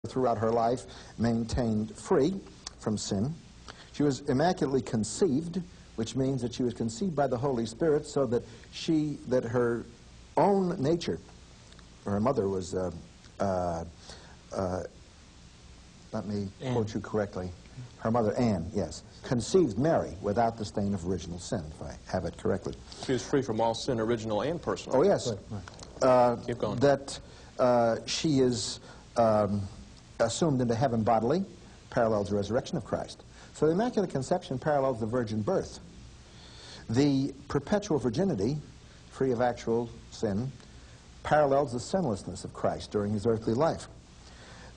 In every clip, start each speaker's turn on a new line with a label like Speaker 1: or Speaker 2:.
Speaker 1: throughout her life maintained free from sin. She was immaculately conceived, which means that she was conceived by the Holy Spirit, so that her own nature, her mother was, let me quote you correctly, her mother Anne, yes, conceived Mary without the stain of original sin, if I have it correctly.
Speaker 2: She was free from all sin, original and personal.
Speaker 1: Oh, yes.
Speaker 2: Keep going.
Speaker 1: That she is assumed into heaven bodily, parallels the resurrection of Christ. So the Immaculate Conception parallels the virgin birth. The perpetual virginity, free of actual sin, parallels the sinlessness of Christ during his earthly life.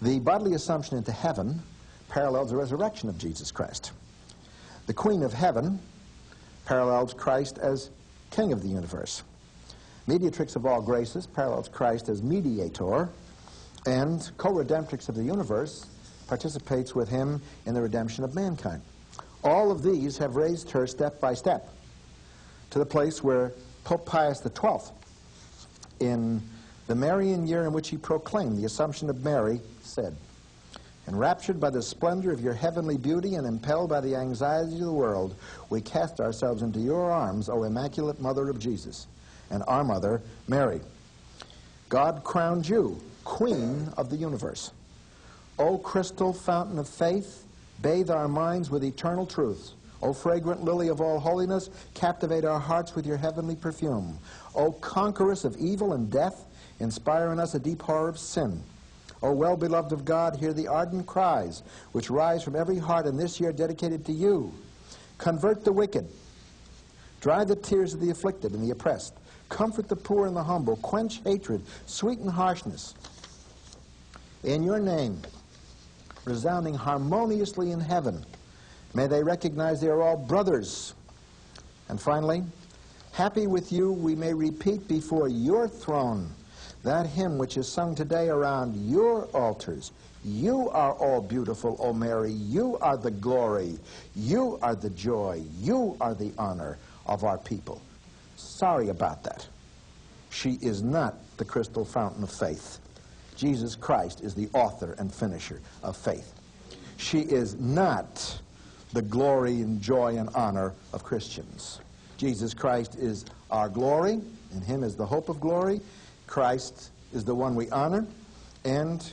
Speaker 1: The bodily assumption into heaven parallels the resurrection of Jesus Christ. The Queen of Heaven parallels Christ as King of the universe. Mediatrix of all graces parallels Christ as mediator, and co-redemptrix of the universe participates with him in the redemption of mankind. All of these have raised her step by step to the place where Pope Pius XII, in the Marian year in which he proclaimed the Assumption of Mary, said, "Enraptured by the splendor of your heavenly beauty and impelled by the anxieties of the world, we cast ourselves into your arms, O Immaculate Mother of Jesus, and our Mother, Mary. God crowned you Queen of the universe. O crystal fountain of faith, bathe our minds with eternal truths. O fragrant lily of all holiness, captivate our hearts with your heavenly perfume. O conqueress of evil and death, inspire in us a deep horror of sin. O well-beloved of God, hear the ardent cries which rise from every heart in this year dedicated to you. Convert the wicked. Dry the tears of the afflicted and the oppressed. Comfort the poor and the humble. Quench hatred. Sweeten harshness. In your name, resounding harmoniously in heaven, may they recognize they are all brothers. And finally, happy with you, we may repeat before your throne that hymn which is sung today around your altars. You are all beautiful, O Mary. You are the glory. You are the joy. You are the honor of our people." Sorry about that. She is not the crystal fountain of faith. Jesus Christ is the author and finisher of faith. She is not the glory and joy and honor of Christians. Jesus Christ is our glory, and him is the hope of glory. Christ is the one we honor, and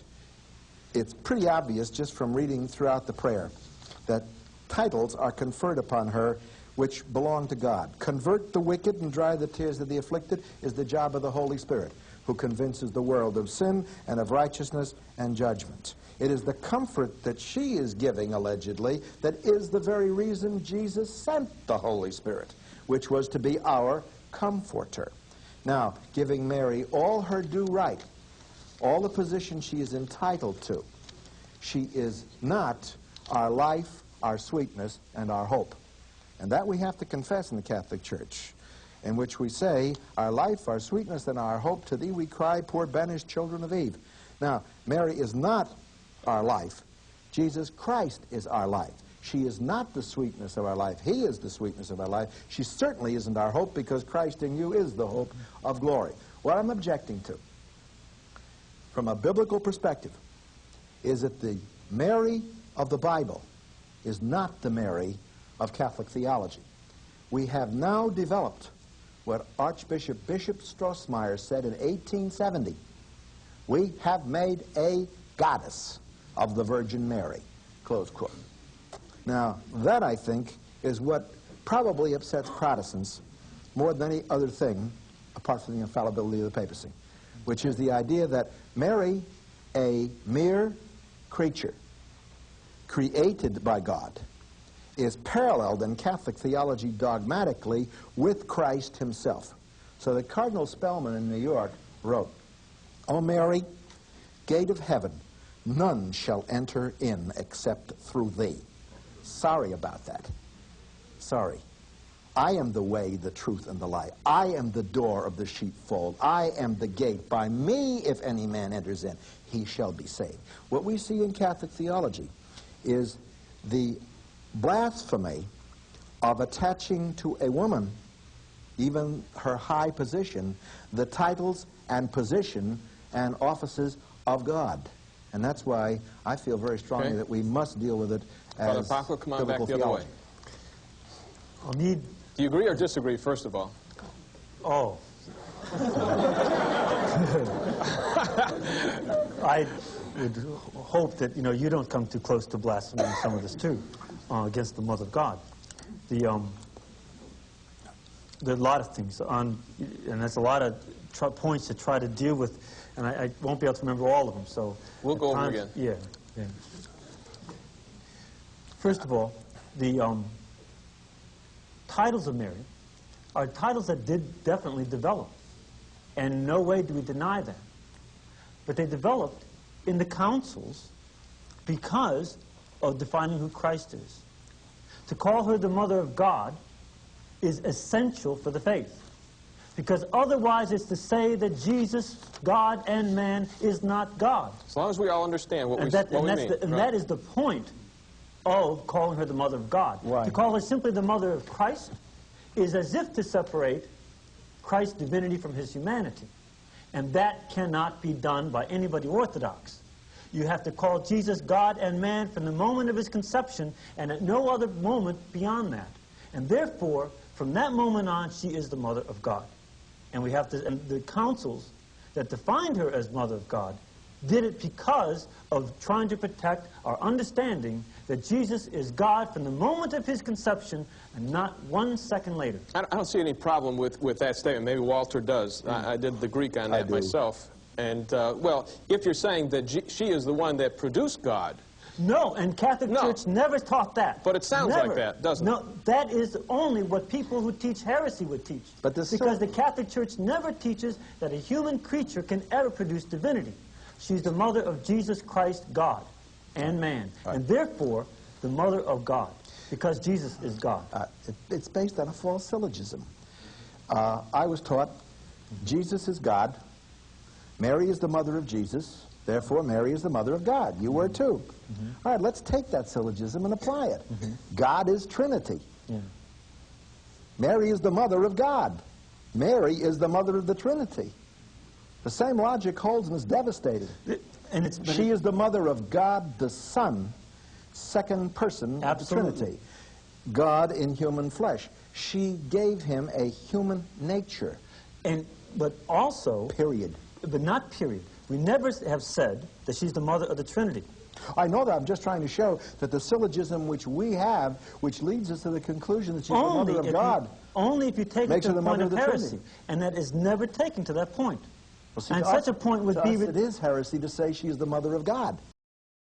Speaker 1: it's pretty obvious just from reading throughout the prayer that titles are conferred upon her which belong to God. Convert the wicked and dry the tears of the afflicted is the job of the Holy Spirit, who convinces the world of sin and of righteousness and judgment. It is the comfort that she is giving, allegedly, that is the very reason Jesus sent the Holy Spirit, which was to be our comforter. Now, giving Mary all her due right, all the position she is entitled to, she is not our life, our sweetness, and our hope. And that we have to confess in the Catholic Church, in which we say, our life, our sweetness, and our hope, to thee we cry, poor banished children of Eve. Now, Mary is not our life. Jesus Christ is our life. She is not the sweetness of our life. He is the sweetness of our life. She certainly isn't our hope, because Christ in you is the hope of glory. What I'm objecting to, from a biblical perspective, is that the Mary of the Bible is not the Mary of Catholic theology. We have now developed what Bishop Strossmayer said in 1870. We have made a goddess of the Virgin Mary, close quote. Now, that, I think, is what probably upsets Protestants more than any other thing, apart from the infallibility of the papacy, which is the idea that Mary, a mere creature created by God, is paralleled in Catholic theology dogmatically with Christ himself. So that Cardinal Spellman in New York wrote, "O Mary, gate of heaven, none shall enter in except through thee." Sorry about that. Sorry. I am the way, the truth, and the life. I am the door of the sheepfold. I am the gate. By me, if any man enters in, he shall be saved. What we see in Catholic theology is the blasphemy of attaching to a woman, even her high position, the titles and position and offices of God. And that's why I feel very strongly that we must deal with it
Speaker 2: Father
Speaker 1: as
Speaker 2: Paco, come on back
Speaker 1: biblical
Speaker 2: the other way.
Speaker 1: theology.
Speaker 2: Do you agree or disagree, first of all?
Speaker 3: Oh. I would hope that, you don't come too close to blaspheming some of this, too, against the Mother of God. There are a lot of things, and there's a lot of points to try to deal with, and I won't be able to remember all of them, so...
Speaker 2: We'll go over again.
Speaker 3: Yeah. First of all, the titles of Mary are titles that did definitely develop, and in no way do we deny that. But they developed in the councils because of defining who Christ is. To call her the Mother of God is essential for the faith, because otherwise it's to say that Jesus, God and man, is not God.
Speaker 2: As long as we all understand what we mean.
Speaker 3: That is the point of calling her the Mother of God.
Speaker 1: Right.
Speaker 3: To call her simply the Mother of Christ is as if to separate Christ's divinity from his humanity. And that cannot be done by anybody orthodox. You have to call Jesus God and man from the moment of his conception and at no other moment beyond that. And therefore, from that moment on, she is the Mother of God. And we have to, and the councils that defined her as Mother of God did it because of trying to protect our understanding that Jesus is God from the moment of his conception and not 1 second later.
Speaker 2: I don't see any problem with that statement. Maybe Walter does. I did the Greek on that myself. And, well, if you're saying that she is the one that produced God.
Speaker 3: No, and Catholic Church never taught that.
Speaker 2: But it sounds like that, doesn't it?
Speaker 3: No, that is only what people who teach heresy would teach.
Speaker 1: But
Speaker 3: because the Catholic Church never teaches that a human creature can ever produce divinity. She's the mother of Jesus Christ, God and man. Right. And therefore, the mother of God, because Jesus is God.
Speaker 1: It's based on a false syllogism. I was taught Jesus is God, Mary is the mother of Jesus, therefore Mary is the mother of God. You were too. All right, let's take that syllogism and apply it. God is Trinity. Mary is the mother of God. Mary is the mother of the Trinity. The same logic holds and is devastated. She is the mother of God the Son, second person of the Trinity. God in human flesh. She gave him a human nature.
Speaker 3: But also...
Speaker 1: Period.
Speaker 3: But not period. We never have said that she's the mother of the Trinity.
Speaker 1: I know that. I'm just trying to show that the syllogism which we have, which leads us to the conclusion that she's the mother of God,
Speaker 3: only if you take it to the point of heresy. And that is never taken to that point.
Speaker 1: Well, see,
Speaker 3: and such a point would be...
Speaker 1: It is heresy to say she is the mother of God.